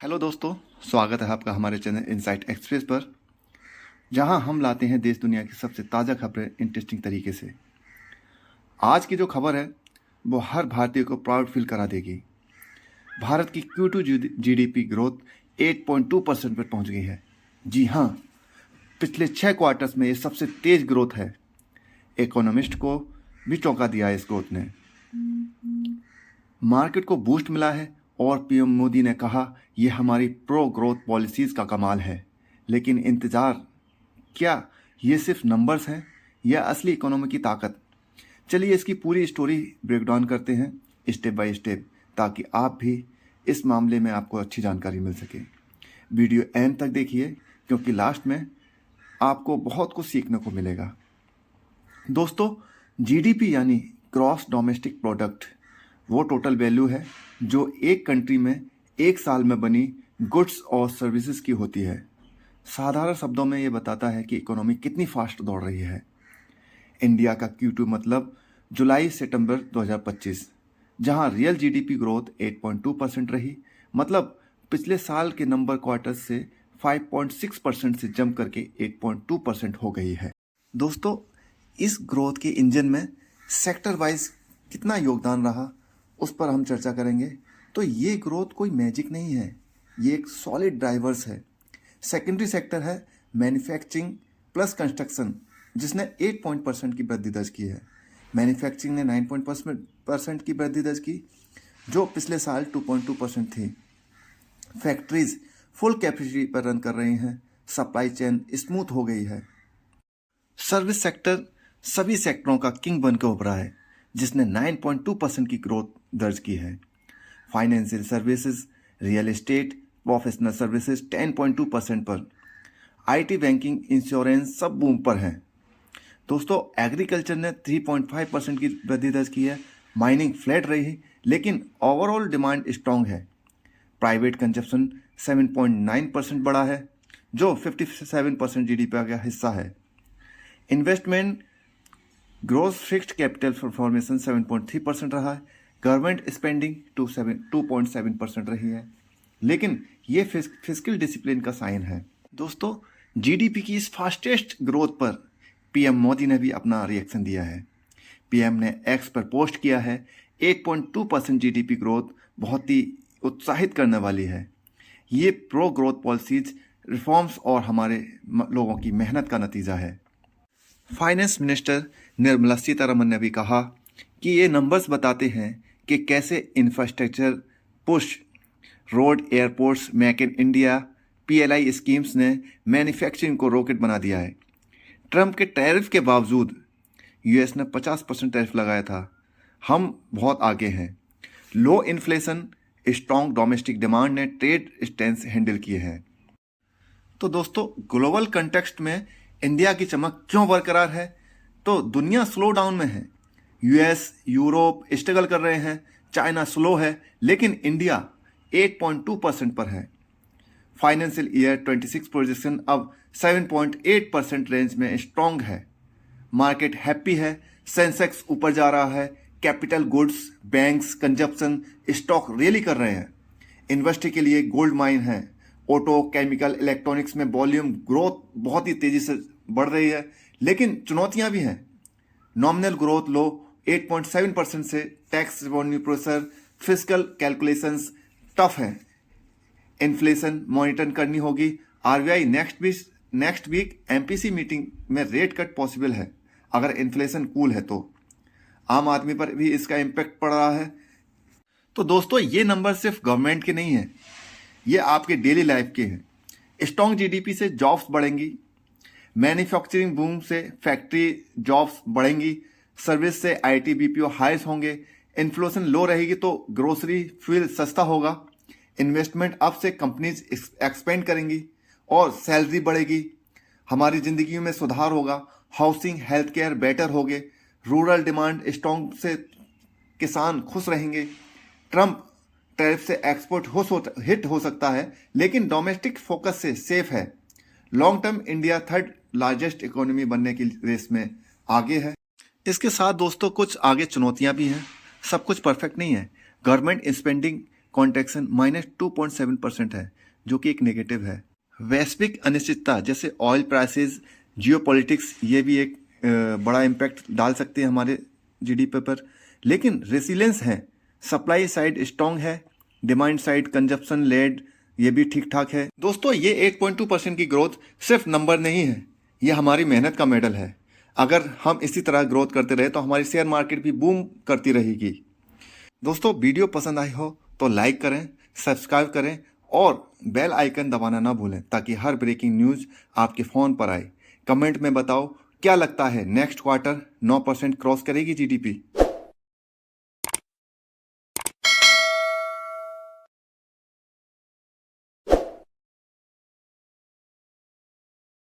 Hello दोस्तों, स्वागत है आपका हमारे चैनल इनसाइट एक्सप्रेस पर, जहां हम लाते हैं देश दुनिया की सबसे ताज़ा खबरें इंटरेस्टिंग तरीके से। आज की जो खबर है वो हर भारतीय को प्राउड फील करा देगी। भारत की Q2 जीडीपी ग्रोथ 8.2% पर पहुंच गई है। जी हाँ, पिछले 6 क्वार्टर्स में ये सबसे तेज ग्रोथ है। इकोनॉमिस्ट को भी चौंका दिया है इस ग्रोथ ने। मार्केट को बूस्ट मिला है और पीएम मोदी ने कहा यह हमारी प्रो ग्रोथ पॉलिसीज का कमाल है। लेकिन इंतजार क्या, ये सिर्फ नंबर्स हैं या असली इकोनॉमी की ताकत? चलिए इसकी पूरी स्टोरी ब्रेकडाउन करते हैं स्टेप बाय स्टेप, ताकि आप भी इस मामले में आपको अच्छी जानकारी मिल सके। वीडियो एंड तक देखिए क्योंकि लास्ट में आपको बहुत कुछ सीखने को मिलेगा। दोस्तों, जीडीपी यानी ग्रॉस डोमेस्टिक प्रोडक्ट वो टोटल वैल्यू है जो एक कंट्री में एक साल में बनी गुड्स और सर्विसेज की होती है। साधारण शब्दों में ये बताता है कि इकोनॉमी कितनी फास्ट दौड़ रही है। इंडिया का Q2 मतलब जुलाई सितंबर 2025, जहां रियल जीडीपी ग्रोथ 8.2% रही, मतलब पिछले साल के नंबर क्वार्टर से 5.6% से जंप करके 8.2% हो गई है। दोस्तों, इस ग्रोथ के इंजन में सेक्टर वाइज कितना योगदान रहा उस पर हम चर्चा करेंगे। तो ये ग्रोथ कोई मैजिक नहीं है, ये एक सॉलिड ड्राइवर्स है। सेकेंडरी सेक्टर है मैन्युफैक्चरिंग प्लस कंस्ट्रक्शन, जिसने 8% की वृद्धि दर्ज की है। मैन्युफैक्चरिंग ने 9% की वृद्धि दर्ज की, जो पिछले साल 2.2% थी। फैक्ट्रीज फुल कैपेसिटी पर रन कर रही हैं, सप्लाई चेन स्मूथ हो गई है। सर्विस सेक्टर सभी सेक्टरों का किंग बनकर उभरा है, जिसने 9.2% की ग्रोथ दर्ज की है। Financial services, real estate, professional services 10.2% पर। आईटी, बैंकिंग, इंश्योरेंस सब बूम पर हैं। दोस्तों, एग्रीकल्चर ने 3.5% की वृद्धि दर्ज की है। माइनिंग फ्लैट रही, लेकिन ओवरऑल डिमांड स्ट्रांग है। प्राइवेट कंजप्शन 7.9% बढ़ा है, जो 57% जीडीपी का हिस्सा है। Investment gross fixed capital formation 7.3% रहा है। गवर्नमेंट स्पेंडिंग 2.7% रही है, लेकिन ये फिस्कल डिसिप्लिन का साइन है। दोस्तों, जीडीपी की इस फास्टेस्ट ग्रोथ पर पीएम मोदी ने भी अपना रिएक्शन दिया है। पीएम ने एक्स पर पोस्ट किया है 8.2% जीडीपी ग्रोथ बहुत ही उत्साहित करने वाली है। ये प्रो ग्रोथ पॉलिसीज, रिफॉर्म्स और हमारे लोगों की मेहनत का नतीजा है। फाइनेंस मिनिस्टर निर्मला सीतारमण ने भी कहा कि ये नंबर्स बताते हैं कि कैसे infrastructure push, road, airports, make in India, PLI schemes ने मैन्युफैक्चरिंग को रॉकेट बना दिया है। ट्रंप के टैरिफ के बावजूद यूएस ने 50% टैरिफ लगाया था। हम बहुत आगे हैं। लो इन्फ्लेशन, स्ट्रॉन्ग डोमेस्टिक डिमांड ने ट्रेड स्टेंस हैंडल किए हैं। तो दोस्तों, ग्लोबल कंटेक्स्ट में इंडिया की चमक क्यों बरकरार है? तो दुनिया स्लो डाउन में है। यूएस, यूरोप स्ट्रगल कर रहे हैं, चाइना स्लो है, लेकिन इंडिया 8.2% पर है। फाइनेंशियल ईयर 26 प्रोजेक्शन अब 7.8% रेंज में स्ट्रांग है। मार्केट हैप्पी है, सेंसेक्स ऊपर जा रहा है। Capital goods, banks, consumption, stock rally कर रहे हैं। इन्वेस्टर के लिए गोल्ड माइन है। ऑटो, केमिकल, इलेक्ट्रॉनिक्स में वॉल्यूम ग्रोथ बहुत ही तेजी से बढ़ रही है, लेकिन चुनौतियां भी हैं। नॉमिनल ग्रोथ लो 8.7% से, tax revenue pressure, fiscal calculations tough है। इन्फ्लेशन मॉनिटर करनी होगी। RBI next week MPC meeting में रेट कट पॉसिबल है, अगर इन्फ्लेशन कूल है तो। आम आदमी पर भी इसका इम्पैक्ट पड़ रहा है। तो दोस्तों, ये नंबर सिर्फ गवर्नमेंट के नहीं है, ये आपके डेली लाइफ के हैं। स्ट्रॉन्ग जीडीपी से जॉब्स बढ़ेंगी, मैन्युफैक्चरिंग बूम से फैक्ट्री जॉब्स बढ़ेंगी, सर्विस से आईटी बीपीओ हाइस होंगे। इन्फ्लेशन लो रहेगी तो ग्रोसरी फ्यूल सस्ता होगा। इन्वेस्टमेंट अब से कंपनीज एक्सपेंड करेंगी और सैलरी बढ़ेगी। हमारी जिंदगी में सुधार होगा। हाउसिंग, हेल्थ केयर बेटर होंगे। रूरल डिमांड स्ट्रॉन्ग से किसान खुश रहेंगे। ट्रंप टैरिफ से एक्सपोर्ट हिट हो सकता है, लेकिन डोमेस्टिक फोकस से सेफ है। Long term India third largest economy बनने की रेस में आगे है। इसके साथ दोस्तों कुछ आगे चुनौतियां भी हैं। सब कुछ परफेक्ट नहीं है। गवर्नमेंट स्पेंडिंग कॉन्ट्रैक्शन -2.7% है, जो कि एक नेगेटिव है। वैश्विक अनिश्चितता जैसे ऑयल प्राइसेस, जियोपॉलिटिक्स, ये भी एक बड़ा इम्पैक्ट डाल सकते हैं हमारे जीडीपी पर। लेकिन रेसिलेंस है, सप्लाई साइड स्ट्रांग है, डिमांड साइड कंजप्शन लेड ये भी ठीक ठाक है। दोस्तों, ये 8.2% की ग्रोथ सिर्फ नंबर नहीं है, ये हमारी मेहनत का मेडल है। अगर हम इसी तरह ग्रोथ करते रहे तो हमारी शेयर मार्केट भी बूम करती रहेगी। दोस्तों, वीडियो पसंद आई हो तो लाइक करें, सब्सक्राइब करें और बेल आइकन दबाना ना भूलें, ताकि हर ब्रेकिंग न्यूज़ आपके फ़ोन पर आए। कमेंट में बताओ क्या लगता है, नेक्स्ट क्वार्टर 9% क्रॉस करेगी जीडीपी?